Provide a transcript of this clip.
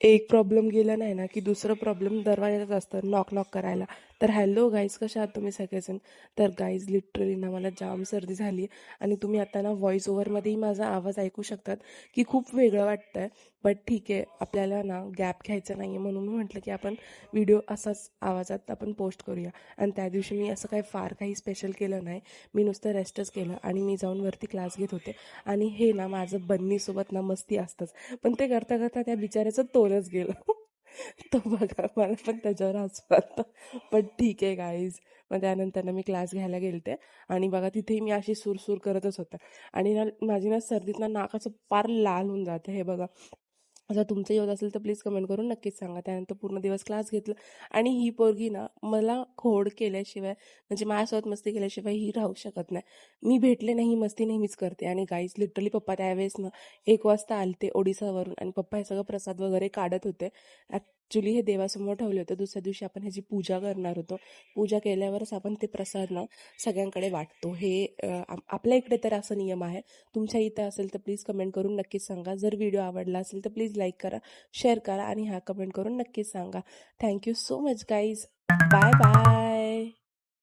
एक प्रॉब्लेम गेला नाही ना, की दुसरं प्रॉब्लेम दरवाजाच असतं नॉक करायला. तर हॅलो गाईज, कशा आहात तुम्ही सगळेजण? तर गाईज लिटरली ना मला जाम सर्दी झाली आणि तुम्ही आता ना व्हॉइस ओव्हरमध्येही माझा आवाज ऐकू शकतात, की खूप वेगळं वाटतंय. बट ठीक आहे, आपल्याला ना गॅप घ्यायचा नाही आहे, म्हणून मी म्हटलं की आपण व्हिडिओ असाच आवाजात आपण पोस्ट करूया. आणि त्या दिवशी मी असं काही फार काही स्पेशल केलं नाही. मी नुसतं रेस्टच केलं आणि मी जाऊन वरती क्लास घेत होते. आणि हे ना माझं बन्नीसोबत ना मस्ती असतंच. पण ते करता करता त्या बिचाऱ्याचं तोलच गेलं. तो बघा मला पण त्याच्यावर हसू आलं. पण ठीक आहे गाईज. मग त्यानंतर ना मी क्लास घ्यायला गेलते आणि बघा तिथेही मी अशी सुरसूर करतच होते. आणि ना माझी ना सर्दीत ना नाकाचं पार लाल होऊन जातं हे बघा. जर तुमचं येत असेल तर प्लीज कमेंट करून नक्कीच सांगा. त्यानंतर पूर्ण दिवस क्लास घेतला आणि ही पोरगी ना मला खोड केल्याशिवाय म्हणजे माझ्यासोबत मस्ती केल्याशिवाय ही राहू शकत नाही. मी भेटले नाही, ही मस्ती नेहमीच करते. आणि गाईज लिटरली पप्पा त्यावेळेस ना 1 वाजता आलते ओडिसावरून आणि पप्पा हे सगळं प्रसाद वगैरे काढत होते. ॲक्च्युली हे देवासमोर ठेवले होते. दुसऱ्या दिवशी आपण ह्याची पूजा करणार होतो. पूजा केल्यावरच आपण ते प्रसाद ना सगळ्यांकडे वाटतो. हे आपल्या इकडे तर असं नियम आहे. तुमच्या इथं असेल तर प्लीज कमेंट करून नक्कीच सांगा. जर व्हिडिओ आवडला असेल तर प्लीज लाईक करा, शेअर करा आणि कमेंट करून नक्कीच सांगा. Thank you so much guys. Bye bye.